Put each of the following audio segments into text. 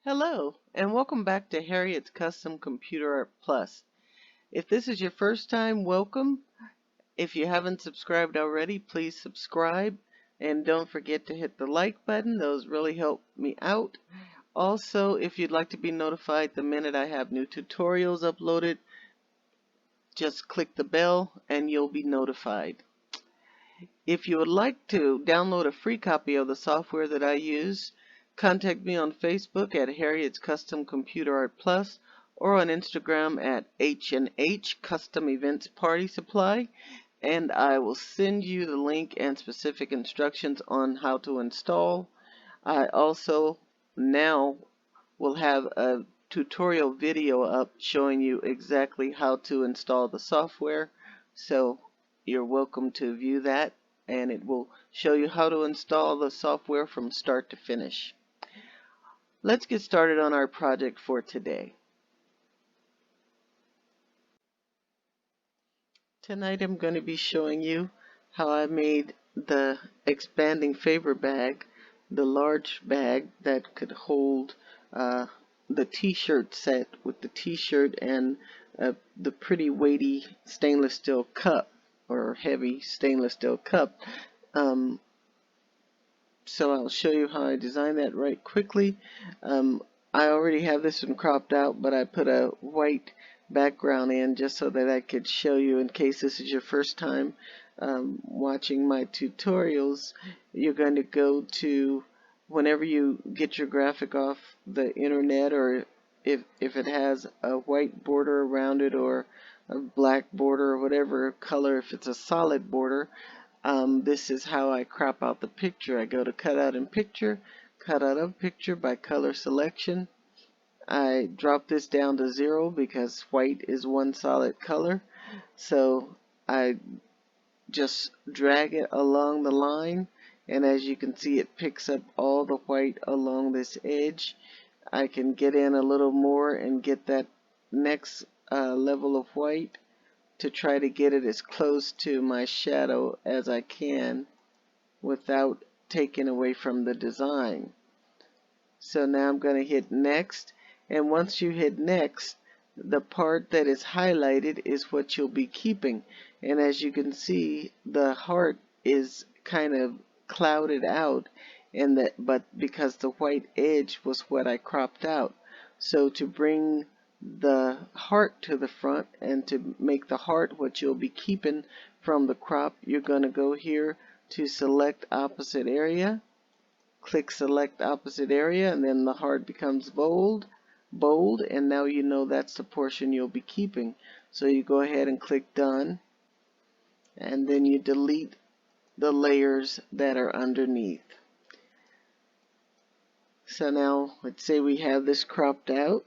Hello, and welcome back to Harriet's Custom Computer Art Plus. If this is your first time, welcome. If you haven't subscribed already, please subscribe. And don't forget to hit the like button. Those really help me out. Also, if you'd like to be notified the minute I have new tutorials uploaded, just click the bell and you'll be notified. If you would like to download a free copy of the software that I use, contact me on Facebook at Harriet's Custom Computer Art Plus or on Instagram at H&H Custom Events Party Supply, and I will send you the link and specific instructions on how to install. I also now will have a tutorial video up showing you exactly how to install the software, so you're welcome to view that, and it will show you how to install the software from start to finish. Let's get started on our project for today. Tonight I'm going to be showing you how I made the expanding favor bag, the large bag that could hold the t-shirt set with the t-shirt and the pretty weighty stainless steel cup, or heavy stainless steel cup. So I'll show you how I designed that right quickly. I already have this one cropped out, but I put a white background in just so that I could show you, in case this is your first time watching my tutorials. You're going to go to, whenever you get your graphic off the internet, or if it has a white border around it or a black border or whatever color, if it's a solid border, this is how I crop out the picture. I go to cut out in picture, cut out of picture by color selection. I drop this down to 0 because white is one solid color. So I just drag it along the line, and as you can see, it picks up all the white along this edge. I can get in a little more and get that next level of white to try to get it as close to my shadow as I can without taking away from the design. So now I'm going to hit next, and once you hit next, the part that is highlighted is what you'll be keeping. And as you can see, the heart is kind of clouded out, but because the white edge was what I cropped out. So to bring the heart to the front and to make the heart what you'll be keeping from the crop, you're going to go here to select opposite area, click select opposite area, and then the heart becomes bold, and now you know that's the portion you'll be keeping. So you go ahead and click done, and then you delete the layers that are underneath. So now let's say we have this cropped out,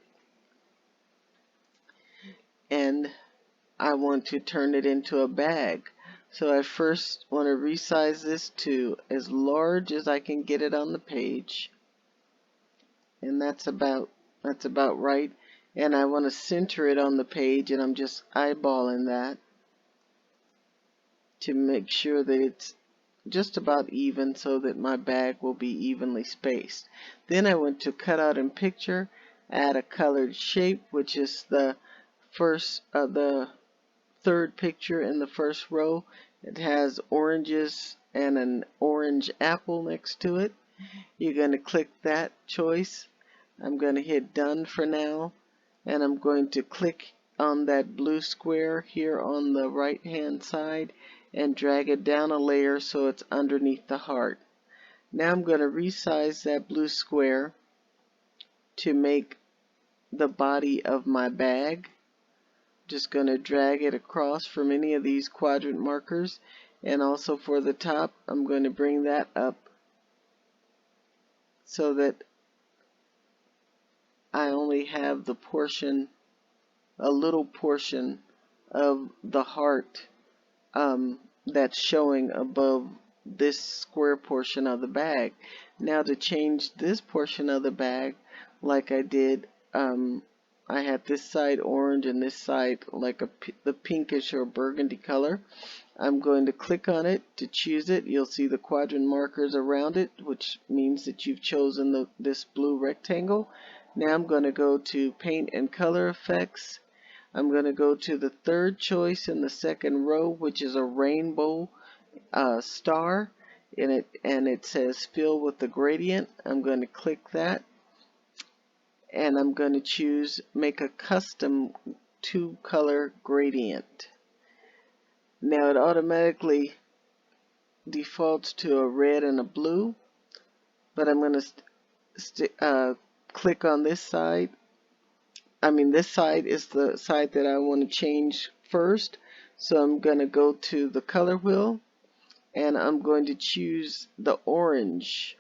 and I want to turn it into a bag. So I first want to resize this to as large as I can get it on the page, and that's about right. And I want to center it on the page, and I'm just eyeballing that to make sure that it's just about even, so that my bag will be evenly spaced. Then I went to cut out in picture, add a colored shape, which is the third picture in the first row. It has oranges and an orange apple next to it. You're going to click that choice. I'm going to hit done for now, and I'm going to click on that blue square here on the right hand side and drag it down a layer so it's underneath the heart. Now I'm going to resize that blue square to make the body of my bag. Just going to drag it across from any of these quadrant markers, and also for the top I'm going to bring that up so that I only have the portion, a little portion of the heart that's showing above this square portion of the bag. Now to change this portion of the bag, like I did, I had this side orange and this side like the pinkish or burgundy color. I'm going to click on it to choose it. You'll see the quadrant markers around it, which means that you've chosen this blue rectangle. Now I'm going to go to Paint and Color Effects. I'm going to go to the third choice in the second row, which is a rainbow star in it, and it says Fill with the Gradient. I'm going to click that, and I'm going to choose Make a Custom 2-Color Gradient. Now it automatically defaults to a red and a blue, but I'm going to click on this side. This side is the side that I want to change first, so I'm going to go to the color wheel, and I'm going to choose the orange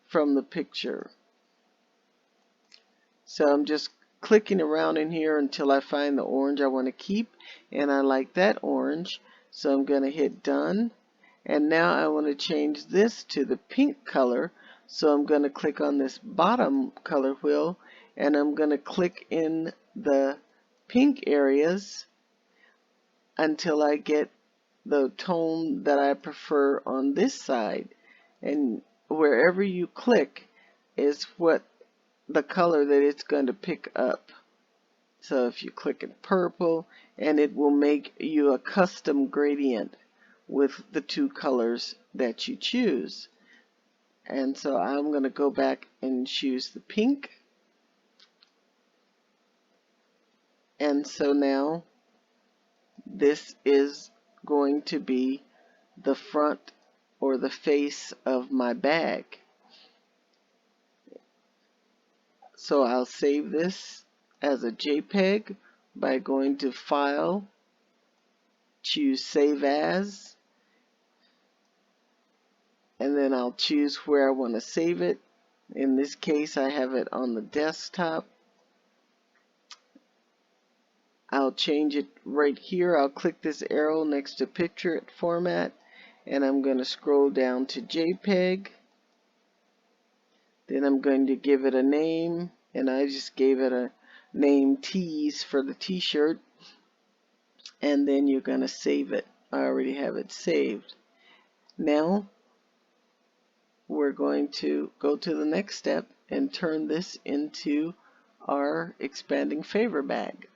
from the picture. So I'm just clicking around in here until I find the orange I want to keep, and I like that orange, so I'm going to hit done. And now I want to change this to the pink color, so I'm going to click on this bottom color wheel, and I'm going to click in the pink areas until I get the tone that I prefer on this side. And wherever you click is what the color that it's going to pick up. So if you click in purple, and it will make you a custom gradient with the 2 colors that you choose. And so I'm going to go back and choose the pink. And so now this is going to be the front or the face of my bag. So I'll save this as a JPEG by going to File, choose Save As, and then I'll choose where I want to save it. In this case, I have it on the desktop. I'll change it right here. I'll click this arrow next to Picture Format, and I'm going to scroll down to JPEG. Then I'm going to give it a name, and I just gave it a name Tees for the t-shirt. And then you're going to save it. I already have it saved. Now we're going to go to the next step and turn this into our expanding favor bag.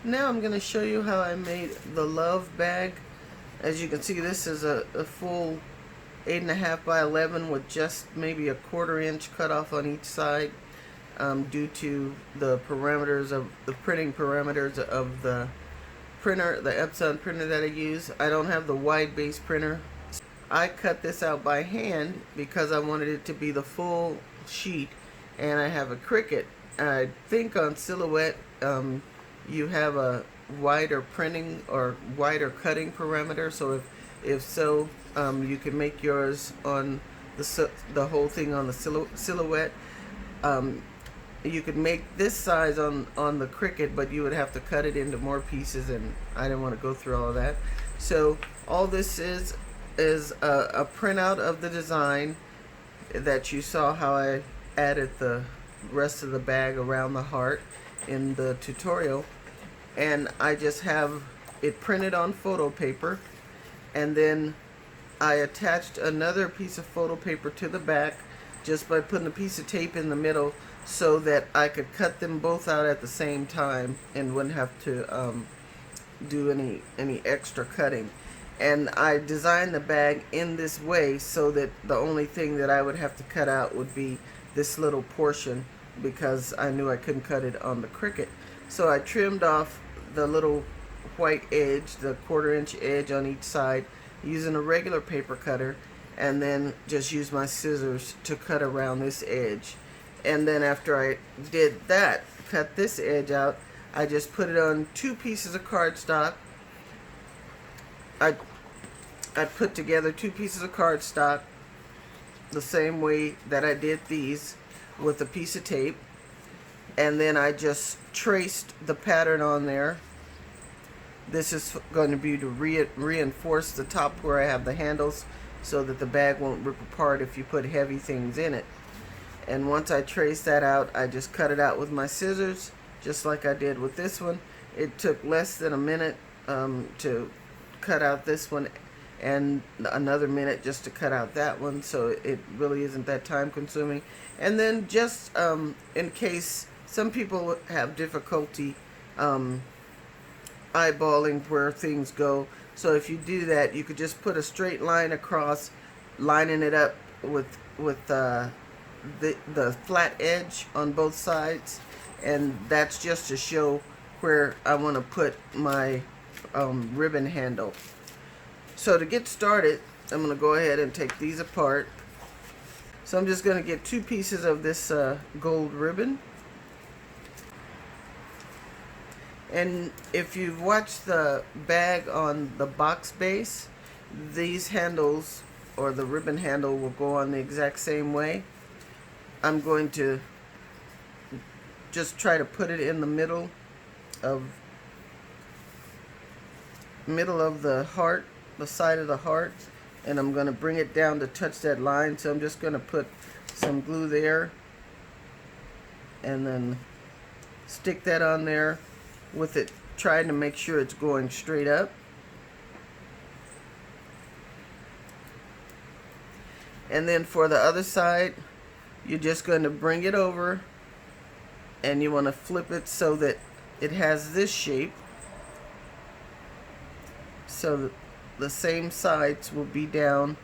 Now I'm going to show you how I made the love bag. As you can see, this is a full 8.5 by 11 with just maybe a 1/4 inch cut off on each side, due to the parameters of the printing parameters of the printer, the Epson printer that I use. I don't have the wide base printer. I cut this out by hand because I wanted it to be the full sheet, and I have a Cricut. I think on Silhouette you have a wider printing or wider cutting parameter, so if so, you can make yours on the whole thing on the Silhouette. You could make this size on the Cricut, but you would have to cut it into more pieces, and I didn't want to go through all of that. So all this is a printout of the design that you saw how I added the rest of the bag around the heart in the tutorial, and I just have it printed on photo paper, and then I attached another piece of photo paper to the back just by putting a piece of tape in the middle so that I could cut them both out at the same time and wouldn't have to do any extra cutting. And I designed the bag in this way so that the only thing that I would have to cut out would be this little portion, because I knew I couldn't cut it on the Cricut. So I trimmed off the little white edge, the 1/4 inch edge on each side, using a regular paper cutter, and then just used my scissors to cut around this edge. And then after I did that, cut this edge out, I just put it on 2 pieces of cardstock. I put together 2 pieces of cardstock the same way that I did these, with a piece of tape, and then I just traced the pattern on there. This is going to be to reinforce the top where I have the handles so that the bag won't rip apart if you put heavy things in it. And once I trace that out, I just cut it out with my scissors, just like I did with this one. It took less than a minute to cut out this one, and another minute just to cut out that one, so it really isn't that time consuming. And then just in case some people have difficulty eyeballing where things go, so if you do that, you could just put a straight line across, lining it up with the flat edge on both sides, and that's just to show where I want to put my ribbon handle. So to get started, I'm going to go ahead and take these apart. So I'm just going to get 2 pieces of this gold ribbon. And if you've watched the bag on the box base, these handles, or the ribbon handle, will go on the exact same way. I'm going to just try to put it in the middle of the heart, the side of the heart, and I'm going to bring it down to touch that line. So I'm just going to put some glue there and then stick that on there with it, trying to make sure it's going straight up. And then for the other side, you're just going to bring it over, and you want to flip it so that it has this shape, so the same sides will be down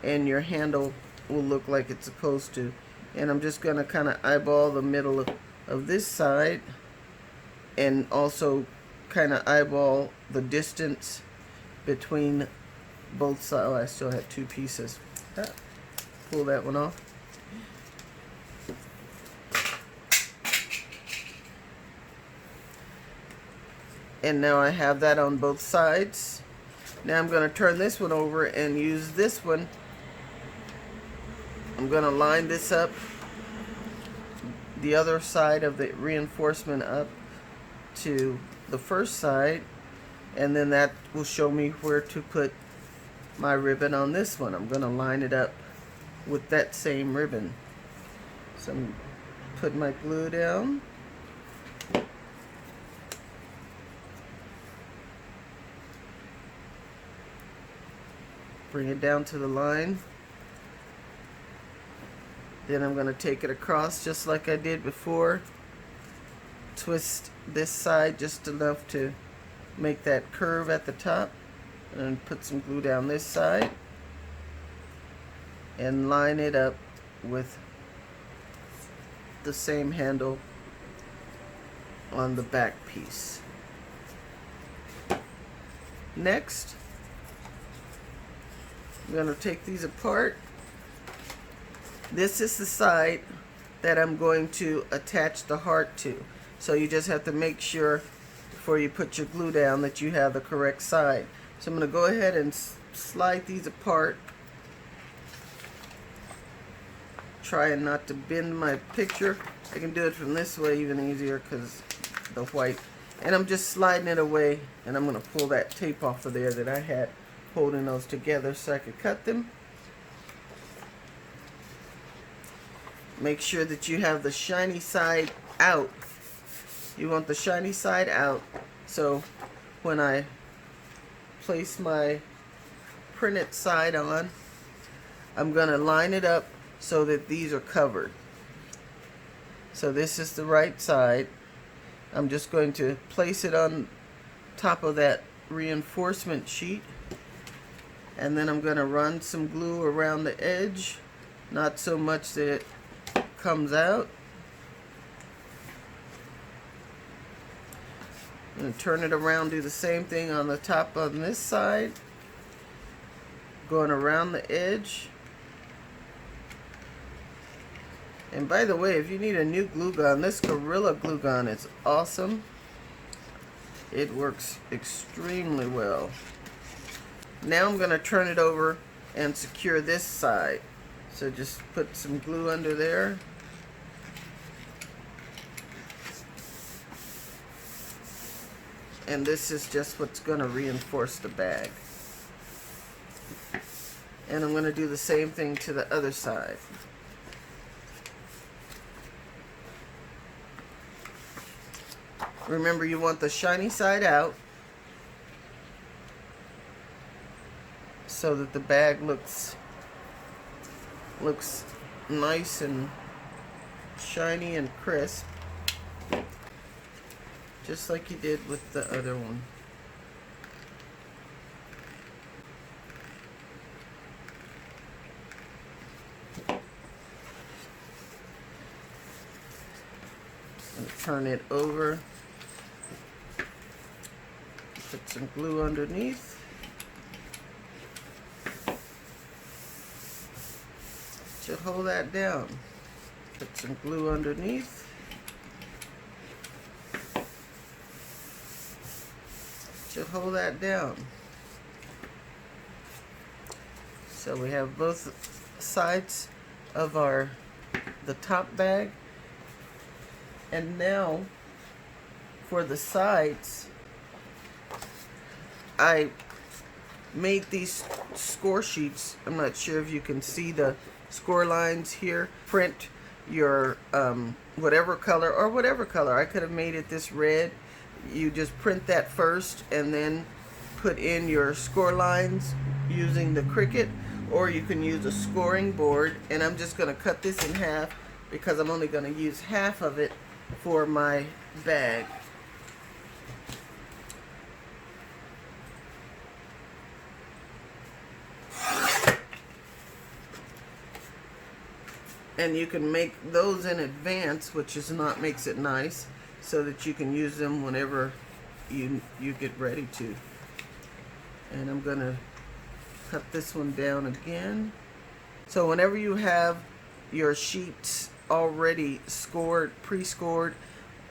and your handle will look like it's supposed to. And I'm just going to kind of eyeball the middle of this side, and also kind of eyeball the distance between both sides. Oh, I still have 2 pieces. Pull that one off. And now I have that on both sides. Now I'm going to turn this one over and use this one. I'm going to line this up, the other side of the reinforcement up to the first side, and then that will show me where to put my ribbon on this one. I'm going to line it up with that same ribbon. So I'm put my glue down. Bring it down to the line. Then I'm going to take it across just like I did before. Twist this side just enough to make that curve at the top, and put some glue down this side and line it up with the same handle on the back piece. Next, I'm going to take these apart. This is the side that I'm going to attach the heart to. So you just have to make sure before you put your glue down that you have the correct side. So I'm going to go ahead and slide these apart, trying not to bend my picture. I can do it from this way even easier because the white. And I'm just sliding it away, and I'm going to pull that tape off of there that I had holding those together so I could cut them. Make sure that you have the shiny side out. You want the shiny side out, so when I place my printed side on, I'm going to line it up so that these are covered. So this is the right side. I'm just going to place it on top of that reinforcement sheet, and then I'm going to run some glue around the edge, not so much that it comes out. And turn it around, do the same thing on the top on this side, going around the edge. And by the way, if you need a new glue gun, this Gorilla glue gun is awesome. It works extremely well. Now I'm going to turn it over and secure this side. So just put some glue under there. And this is just what's going to reinforce the bag. And I'm going to do the same thing to the other side. Remember, you want the shiny side out. so that the bag looks nice and shiny and crisp, just like you did with the other one. And turn it over, put some glue underneath. To hold that down, put some glue underneath. To hold that down. So we have both sides of the top bag. And now for the sides, I made these score sheets. I'm not sure if you can see the score lines here. Print your whatever color. I could have made it this red. You just print that first and then put in your score lines using the Cricut, or you can use a scoring board. And I'm just going to cut this in half because I'm only going to use half of it for my bag. And you can make those in advance, which makes it nice, so that you can use them whenever you get ready to. And I'm gonna cut this one down again. So whenever you have your sheets already scored, pre-scored,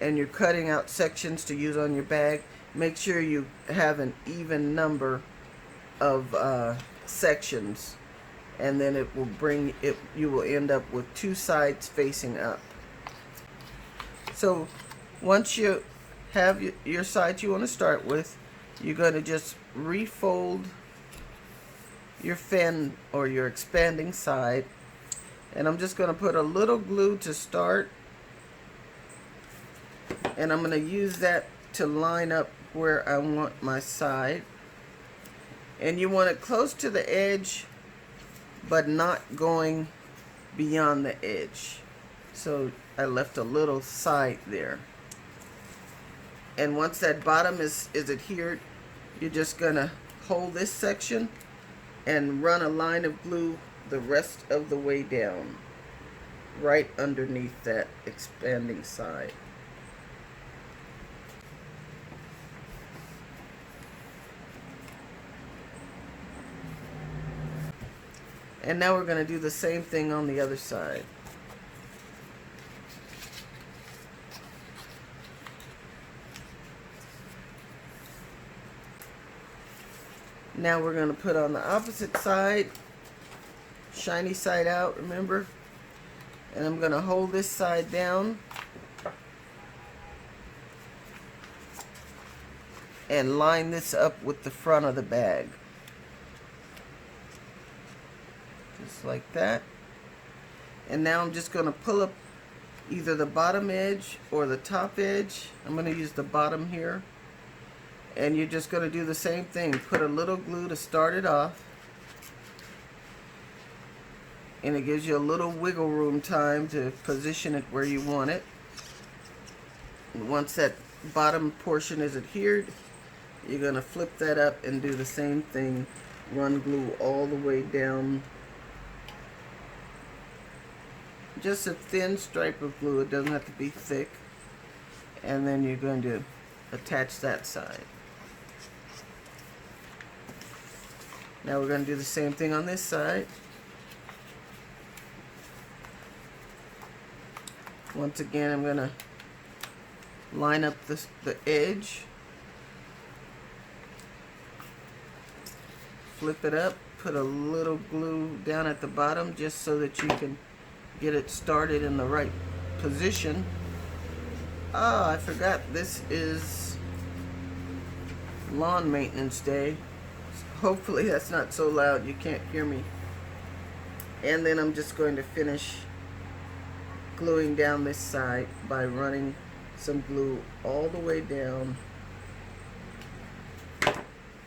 and you're cutting out sections to use on your bag, make sure you have an even number of sections, and then it will bring it, you will end up with two sides facing up. So once you have your sides you want to start with, you're going to just refold your fin or your expanding side, and I'm just going to put a little glue to start, and I'm going to use that to line up where I want my side. And you want it close to the edge but not going beyond the edge. So I left a little side there. And once that bottom is adhered, you're just gonna hold this section and run a line of glue the rest of the way down, right underneath that expanding side. And now we're going to do the same thing on the other side. Now we're going to put on the opposite side, shiny side out, remember? And I'm going to hold this side down and line this up with the front of the bag. Just like that. And now I'm just going to pull up either the bottom edge or the top edge. I'm going to use the bottom here. And you're just going to do the same thing. Put a little glue to start it off. And it gives you a little wiggle room time to position it where you want it. And once that bottom portion is adhered, you're going to flip that up and do the same thing. Run glue all the way down. Just a thin stripe of glue. It doesn't have to be thick. And then you're going to attach that side. Now we're going to do the same thing on this side. Once again, I'm going to line up the edge. Flip it up. Put a little glue down at the bottom just so that you can get it started in the right position. Oh, I forgot this is lawn maintenance day. Hopefully that's not so loud you can't hear me. And then I'm just going to finish gluing down this side by running some glue all the way down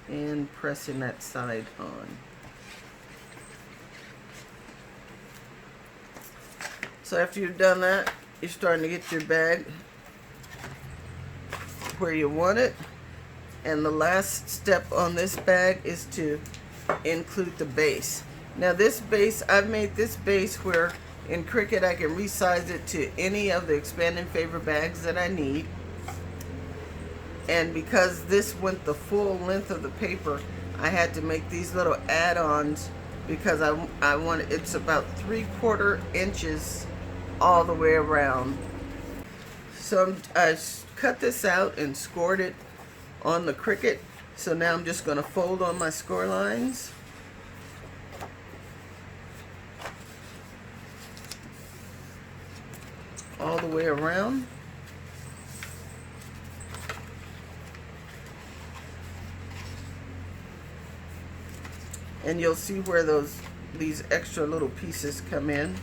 and pressing that side on. So after you've done that, you're starting to get your bag where you want it. And the last step on this bag is to include the base. Now this base, I've made this base where in Cricut I can resize it to any of the Expand in Favor bags that I need. And because this went the full length of the paper, I had to make these little add-ons because I want it's about 3/4 inches all the way around. So I cut this out and scored it on the Cricut. So now I'm just going to fold on my score lines. All the way around. And you'll see where these extra little pieces come in.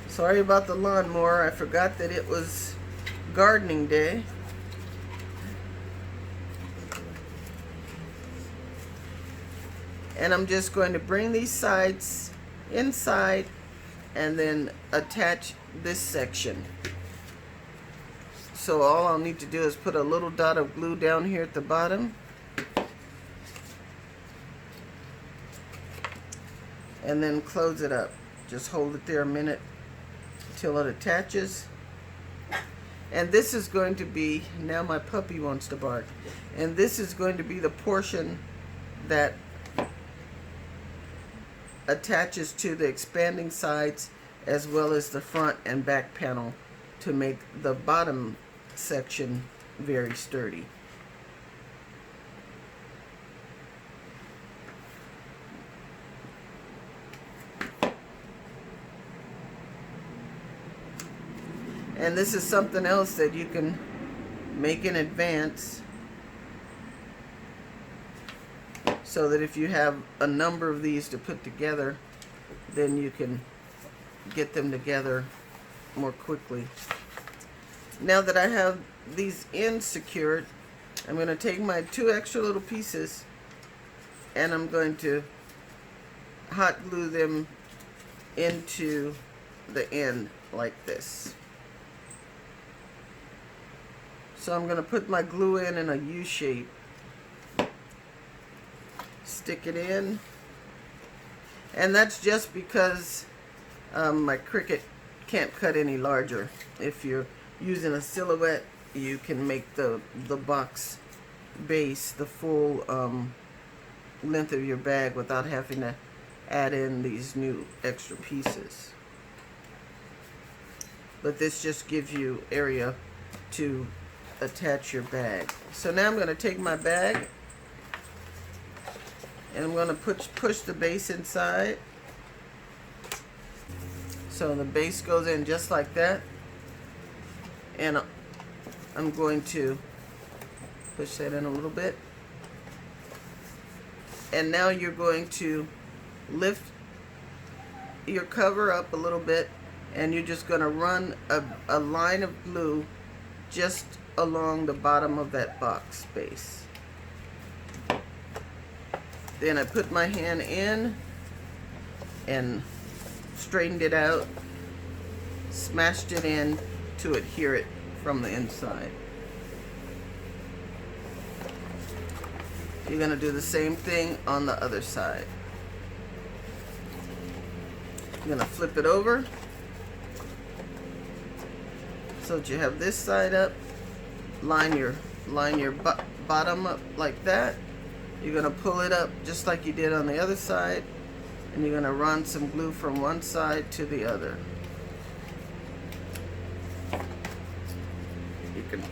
Sorry about the lawnmower. I forgot that it was gardening day. And I'm just going to bring these sides inside and then attach this section. So all I'll need to do is put a little dot of glue down here at the bottom. And then close it up. Just hold it there a minute till it attaches. And this is going to be, now my puppy wants to bark. And this is going to be the portion that attaches to the expanding sides as well as the front and back panel to make the bottom section very sturdy. And this is something else that you can make in advance so that if you have a number of these to put together, then you can get them together more quickly. Now that I have these ends secured, I'm going to take my 2 extra little pieces and I'm going to hot glue them into the end like this. So I'm going to put my glue in a U shape, stick it in, and that's just because my Cricut can't cut any larger. If you're using a silhouette, you can make the box base the full length of your bag without having to add in these new extra pieces. But this just gives you area to attach your bag. So now I'm going to take my bag and I'm going to push the base inside. So the base goes in just like that. And I'm going to push that in a little bit. And now you're going to lift your cover up a little bit and you're just going to run a line of glue just along the bottom of that box base. Then I put my hand in and straightened it out, smashed it in to adhere it from the inside. You're going to do the same thing on the other side. You're going to flip it over so that you have this side up. Line your bottom up like that. You're going to pull it up just like you did on the other side, and you're going to run some glue from one side to the other. You can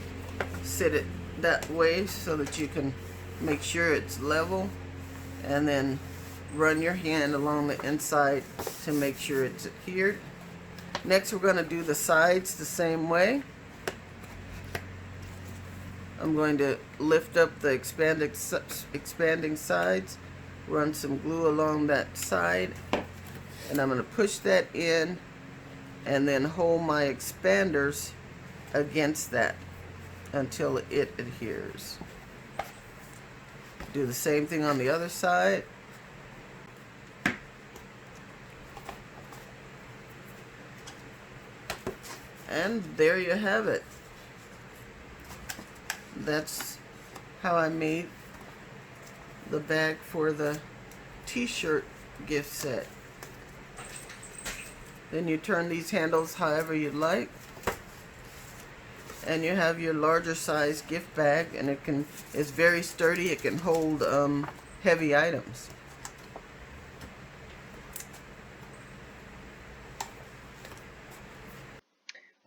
sit it that way so that you can make sure it's level, and then run your hand along the inside to make sure it's adhered. Next we're going to do the sides the same way. I'm going to lift up the expanding sides, run some glue along that side, and I'm going to push that in and then hold my expanders against that until it adheres. Do the same thing on the other side. And there you have it. That's how I made the bag for the t-shirt gift set. Then you turn these handles however you'd like, and you have your larger size gift bag, and it's very sturdy. It can hold heavy items.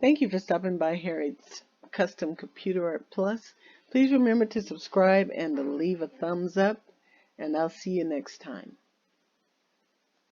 Thank you for stopping by Harriet's Custom Computer Art Plus. Please remember to subscribe and to leave a thumbs up, and I'll see you next time.